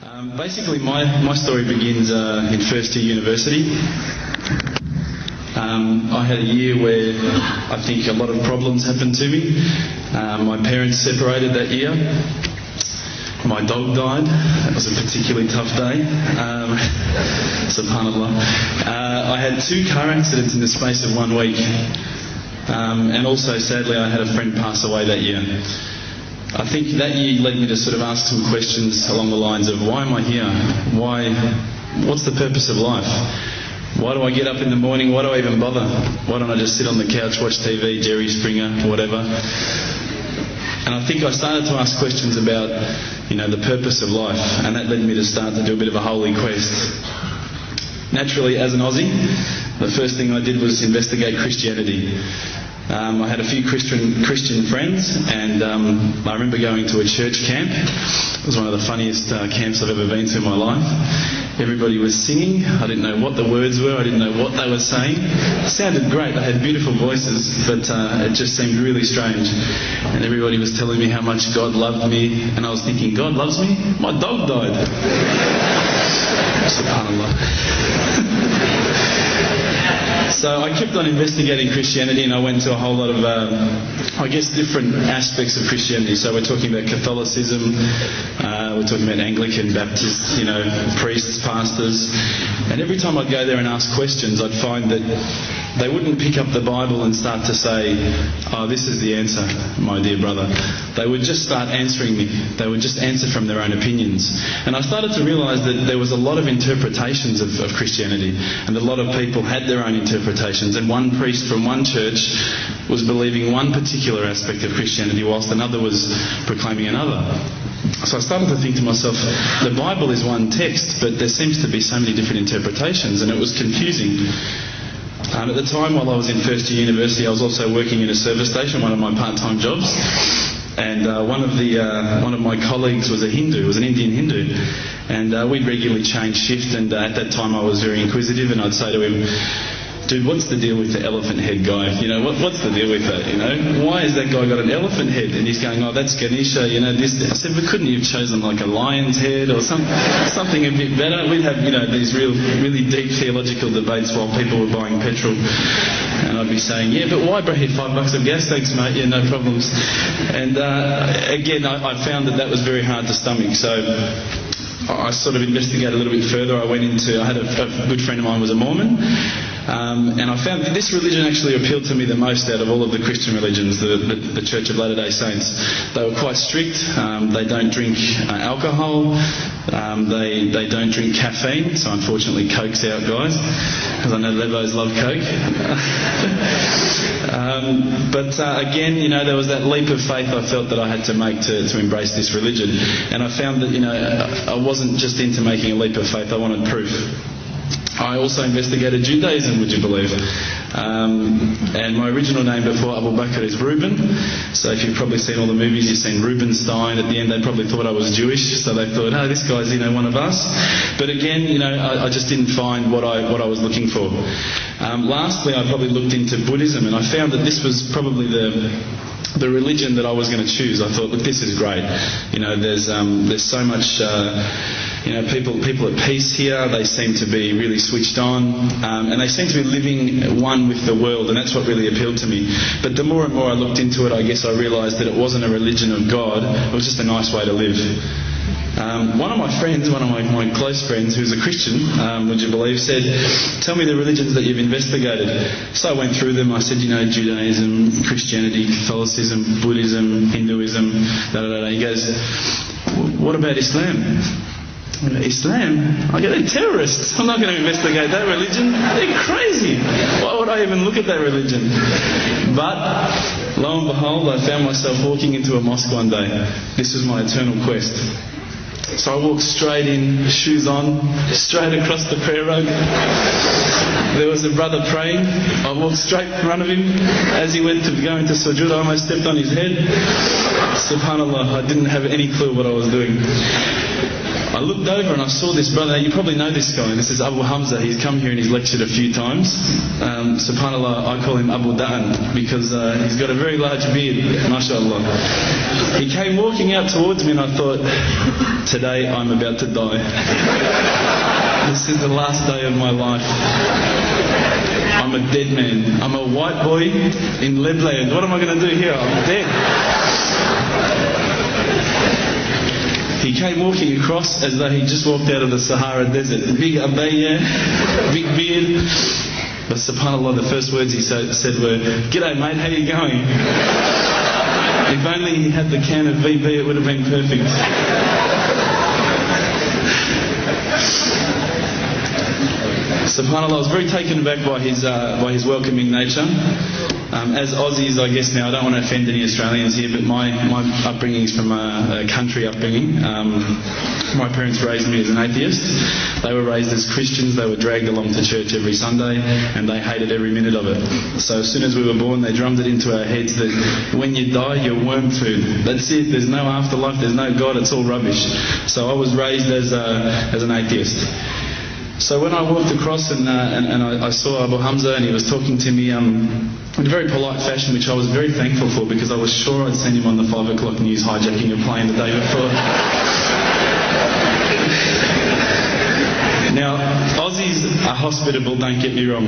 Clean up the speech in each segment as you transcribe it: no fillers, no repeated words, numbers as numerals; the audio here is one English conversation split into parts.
Basically, my story begins in first year university. I had a year where I think a lot of problems happened to me. My parents separated that year. My dog died. That was a particularly tough day. Subhanallah. I had 2 car accidents in the space of 1 week. And also, sadly, I had a friend pass away that year. I think that year led me to sort of ask some questions along the lines of, why am I here? What's the purpose of life? Why do I get up in the morning? Why do I even bother? Why don't I just sit on the couch, watch TV, Jerry Springer, whatever? And I think I started to ask questions about, the purpose of life, and that led me to start to do a bit of a holy quest. Naturally, as an Aussie, the first thing I did was investigate Christianity. I had a few Christian friends, and I remember going to a church camp. It was one of the funniest camps I've ever been to in my life. Everybody was singing. I didn't know what the words were. I didn't know what they were saying. It sounded great. They had beautiful voices, but it just seemed really strange. And everybody was telling me how much God loved me, and I was thinking, God loves me? My dog died. SubhanAllah. So I kept on investigating Christianity, and I went to a whole lot of, different aspects of Christianity. So we're talking about Catholicism, we're talking about Anglican, Baptist, priests, pastors. And every time I'd go there and ask questions, I'd find that they wouldn't pick up the Bible and start to say, oh, this is the answer, my dear brother. They would just start answering me. They would just answer from their own opinions. And I started to realise that there was a lot of interpretations of Christianity, and a lot of people had their own interpretations, and one priest from one church was believing one particular aspect of Christianity whilst another was proclaiming another. So I started to think to myself, the Bible is one text, but there seems to be so many different interpretations, and it was confusing. At the time, while I was in first year university, I was also working in a service station, one of my part-time jobs. And one of my colleagues was a Hindu, was an Indian Hindu, and we'd regularly change shift. And at that time, I was very inquisitive, and I'd say to him, dude, what's the deal with the elephant head guy? What's the deal with that? Why has that guy got an elephant head? And he's going, oh, that's Ganesha, this. I said, but couldn't you have chosen like a lion's head or something a bit better? We'd have, these really deep theological debates while people were buying petrol. And I'd be saying, yeah, but why, bro, $5 of gas? Thanks, mate. Yeah, no problems. And again, I found that was very hard to stomach. So I sort of investigated a little bit further. I had a good friend of mine was a Mormon, and I found that this religion actually appealed to me the most out of all of the Christian religions, the Church of Latter-day Saints. They were quite strict. They don't drink alcohol. They don't drink caffeine, so unfortunately Coke's out, guys, because I know Levos love Coke. But again, there was that leap of faith I felt that I had to make to embrace this religion. And I found that, I wasn't just into making a leap of faith, I wanted proof. I also investigated Judaism, would you believe? And my original name before Abu Bakr is Reuben. So if you've probably seen all the movies, you've seen Reubenstein. At the end, they probably thought I was Jewish, so they thought, oh, this guy's, one of us. But again, I just didn't find what I was looking for. Lastly, I probably looked into Buddhism, and I found that this was probably the religion that I was going to choose. I thought, look, this is great. There's so much, people at peace here. They seem to be really switched on, and they seem to be living one with the world, and that's what really appealed to me. But the more and more I looked into it, I guess I realised that it wasn't a religion of God. It was just a nice way to live. One of my friends, one of my close friends, who's a Christian, would you believe, said, tell me the religions that you've investigated. So I went through them. I said, Judaism, Christianity, Catholicism, Buddhism, Hinduism, He goes, what about Islam? Islam? I go, they're terrorists. I'm not going to investigate that religion. They're crazy. Why would I even look at that religion? But lo and behold, I found myself walking into a mosque one day. This was my eternal quest. So I walked straight in, shoes on, straight across the prayer rug. There was a brother praying. I walked straight in front of him. As he went to go into sujood, I almost stepped on his head. Subhanallah, I didn't have any clue what I was doing. I looked over and I saw this brother. You probably know this guy. This is Abu Hamza. He's come here and he's lectured a few times. SubhanAllah, I call him Abu Da'an because he's got a very large beard, mashallah. He came walking out towards me and I thought, today I'm about to die. This is the last day of my life. I'm a dead man. I'm a white boy in Lebland. What am I going to do here? I'm dead. He came walking across as though he just walked out of the Sahara Desert. Big abaya, big beard. But subhanAllah, the first words he said were, "G'day mate, how you going?" If only he had the can of VB, it would have been perfect. SubhanAllah, I was very taken aback by his welcoming nature. As Aussies, I guess now, I don't want to offend any Australians here, but my upbringing is from a country upbringing. My parents raised me as an atheist. They were raised as Christians. They were dragged along to church every Sunday, and they hated every minute of it. So as soon as we were born, they drummed it into our heads that when you die, you're worm food. That's it. There's no afterlife. There's no God. It's all rubbish. So I was raised as an atheist. So when I walked across and I saw Abu Hamza and he was talking to me in a very polite fashion, which I was very thankful for because I was sure I'd seen him on the 5 o'clock news hijacking a plane the day before. Now, Aussies are hospitable, don't get me wrong,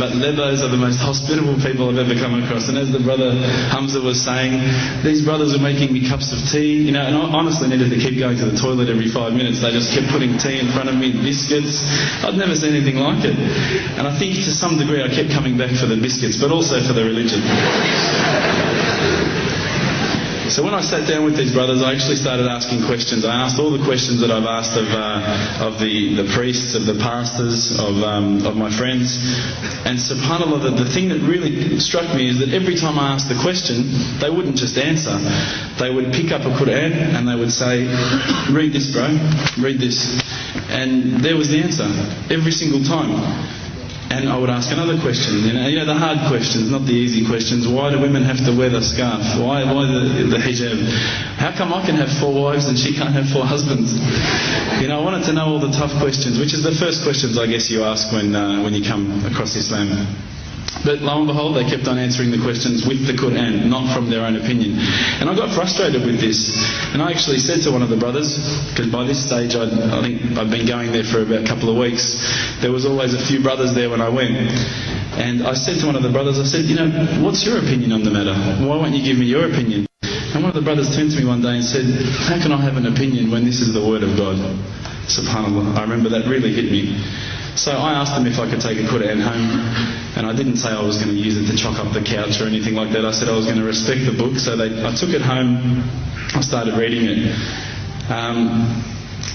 but Lebos are the most hospitable people I've ever come across. And as the brother Hamza was saying, these brothers were making me cups of tea, and I honestly needed to keep going to the toilet every 5 minutes. They just kept putting tea in front of me, biscuits. I'd never seen anything like it. And I think to some degree I kept coming back for the biscuits, but also for the religion. So when I sat down with these brothers, I actually started asking questions. I asked all the questions that I've asked of the priests, of the pastors, of my friends. And subhanAllah, the thing that really struck me is that every time I asked the question, they wouldn't just answer. They would pick up a Quran and they would say, "Read this, bro. Read this." And there was the answer every single time. And I would ask another question, you know, the hard questions, not the easy questions. Why do women have to wear the scarf? Why the hijab? How come I can have 4 wives and she can't have 4 husbands? You know, I wanted to know all the tough questions, which is the first questions I guess you ask when you come across Islam. But lo and behold, they kept on answering the questions with the Quran, not from their own opinion. And I got frustrated with this. And I actually said to one of the brothers, because by this stage I think I'd been going there for about a couple of weeks, there was always a few brothers there when I went. And I said to one of the brothers, I said, what's your opinion on the matter? Why won't you give me your opinion? And one of the brothers turned to me one day and said, how can I have an opinion when this is the word of God? SubhanAllah, I remember that really hit me. So I asked them if I could take a Quran home, and I didn't say I was going to use it to chalk up the couch or anything like that. I said I was going to respect the book, so I took it home, I started reading it.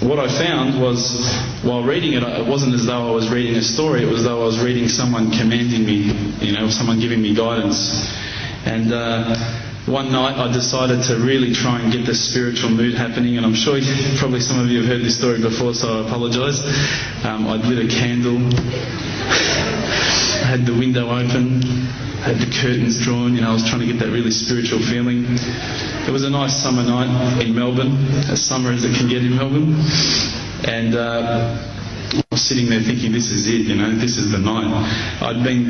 What I found was, while reading it, it wasn't as though I was reading a story, it was as though I was reading someone commanding me, someone giving me guidance. And one night I decided to really try and get the spiritual mood happening, and I'm sure probably some of you have heard this story before, so I apologise. I'd lit a candle, I had the window open, I had the curtains drawn, I was trying to get that really spiritual feeling. It was a nice summer night in Melbourne, as summer as it can get in Melbourne, and I was sitting there thinking, this is it, this is the night. I'd been,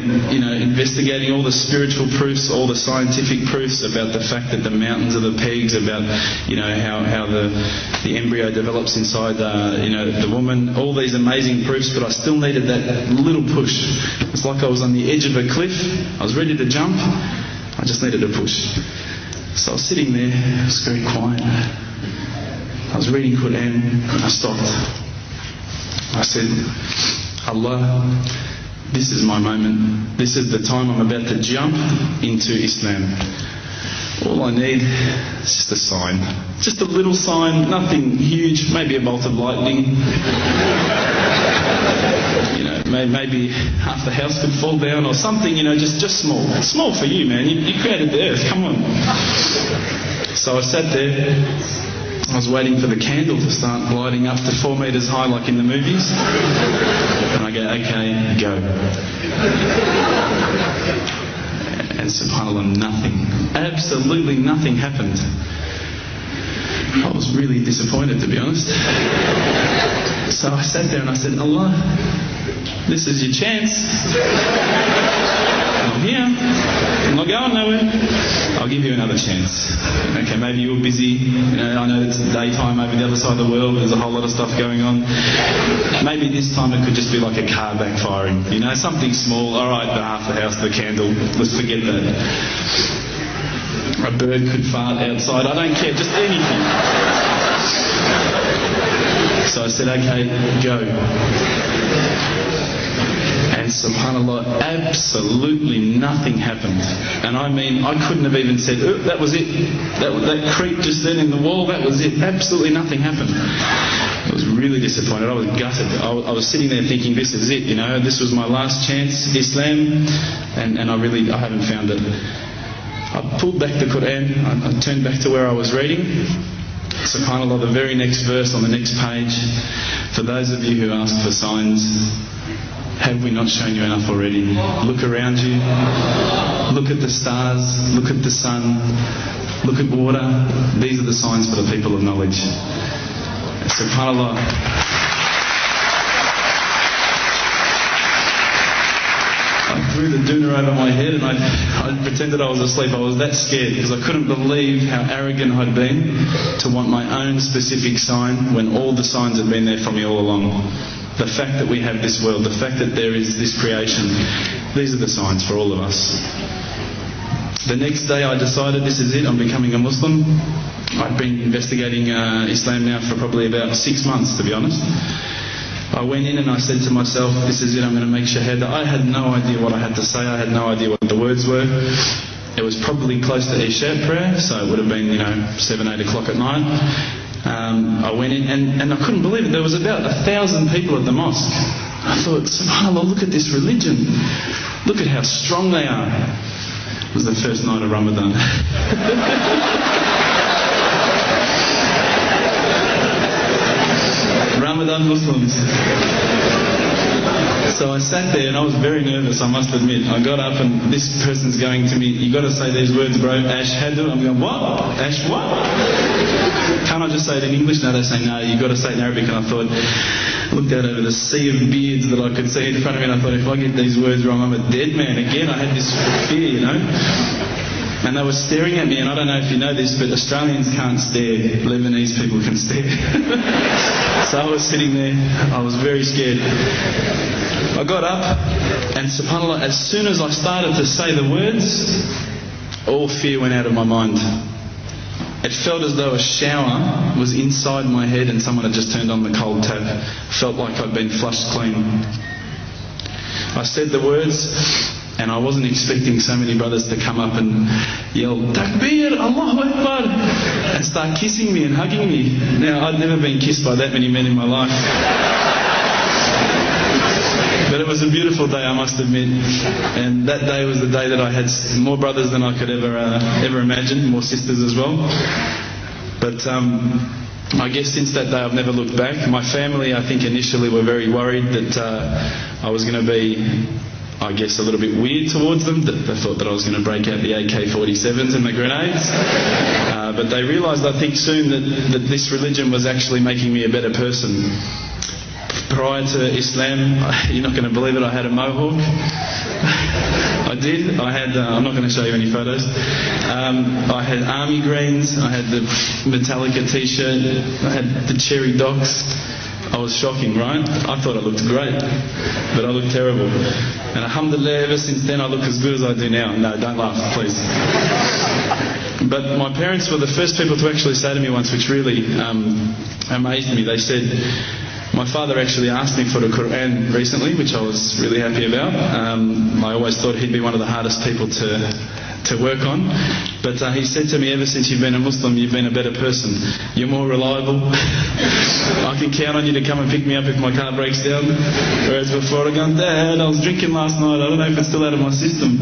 investigating all the spiritual proofs, all the scientific proofs about the fact that the mountains are the pegs, about, how the embryo develops inside, the woman, all these amazing proofs, but I still needed that little push. It's like I was on the edge of a cliff, I was ready to jump, I just needed a push. So I was sitting there, it was very quiet. I was reading Quran, and I stopped. I said, Allah, this is my moment. This is the time I'm about to jump into Islam. All I need is just a sign. Just a little sign, nothing huge, maybe a bolt of lightning. Maybe half the house could fall down or something, just small. Small for you, man. You created the earth, come on. So I sat there. I was waiting for the candle to start lighting up to 4 metres high like in the movies. And I go, okay, go. And subhanAllah, nothing. Absolutely nothing happened. I was really disappointed, to be honest. So I sat there and I said, Allah, this is your chance. I'm here. I'm not going nowhere. I'll give you another chance. Okay, maybe you're busy. I know it's daytime over the other side of the world. There's a whole lot of stuff going on. Maybe this time it could just be like a car backfiring. Something small. All right, the half the house, the candle. Let's forget that. A bird could fart outside. I don't care. Just anything. So I said, okay, go. And subhanAllah, absolutely nothing happened. And I mean, I couldn't have even said, oh, that was it. That creep just then in the wall, that was it. Absolutely nothing happened. I was really disappointed. I was gutted. I was sitting there thinking, this is it, this was my last chance, Islam, and I haven't found it. I pulled back the Quran, I turned back to where I was reading. SubhanAllah, the very next verse on the next page, for those of you who ask for signs, have we not shown you enough already? Look around you, look at the stars, look at the sun, look at water. These are the signs for the people of knowledge. SubhanAllah. I threw the doona over my head and I pretended I was asleep. I was that scared because I couldn't believe how arrogant I'd been to want my own specific sign when all the signs had been there for me all along. The fact that we have this world, the fact that there is this creation, these are the signs for all of us. The next day I decided this is it, I'm becoming a Muslim. I'd been investigating Islam now for probably about 6 months, to be honest. I went in and I said to myself, this is it, I'm going to make shahada. I had no idea what I had to say, I had no idea what the words were. It was probably close to Isha prayer, so it would have been 7, 8 o'clock at night. I went in and I couldn't believe it. There was about 1,000 people at the mosque. I thought, subhanAllah, look at this religion. Look at how strong they are. It was the first night of Ramadan. Ramadan Muslims. So I sat there and I was very nervous, I must admit. I got up and this person's going to me, you got to say these words, bro, ashhadu. I'm going, what? Ash what? Can't I just say it in English? No, they say, no, you got to say it in Arabic. And I thought, I looked out over the sea of beards that I could see in front of me and I thought, if I get these words wrong, I'm a dead man again. I had this fear, And they were staring at me, and I don't know if you know this, but Australians can't stare. Lebanese people can stare. So I was sitting there, I was very scared. I got up, and subhanAllah, as soon as I started to say the words, all fear went out of my mind. It felt as though a shower was inside my head and someone had just turned on the cold tap. Felt like I'd been flushed clean. I said the words, and I wasn't expecting so many brothers to come up and yell, Takbir, Allahu Akbar, and start kissing me and hugging me. Now, I'd never been kissed by that many men in my life. But it was a beautiful day, I must admit. And that day was the day that I had more brothers than I could ever imagine, more sisters as well. But I guess since that day I've never looked back. My family, I think initially were very worried that I was going to be, I guess, a little bit weird towards them. They thought that I was going to break out the AK-47s and the grenades. But they realised, I think, soon that this religion was actually making me a better person. Prior to Islam, you're not going to believe it, I had a mohawk. I did. I had, I'm not going to show you any photos. I had army greens, I had the Metallica t-shirt, I had the cherry docks. I was shocking, right? I thought I looked great, but I looked terrible. And alhamdulillah, ever since then I look as good as I do now. No, don't laugh, please. But my parents were the first people to actually say to me once, which really amazed me. They said, my father actually asked me for the Quran recently, which I was really happy about. I always thought he'd be one of the hardest people to work on. But he said to me, ever since you've been a Muslim, you've been a better person. You're more reliable. I can count on you to come and pick me up if my car breaks down. Whereas before I go, Dad, I was drinking last night. I don't know if it's still out of my system.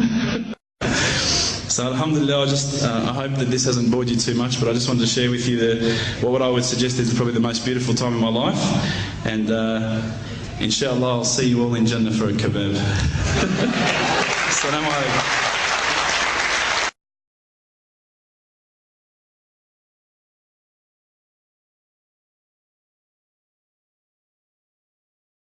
So alhamdulillah, I hope that this hasn't bored you too much, but I just wanted to share with you what I would suggest is probably the most beautiful time in my life. And inshallah, I'll see you all in Jannah for a kebab. Assalamu alaikum.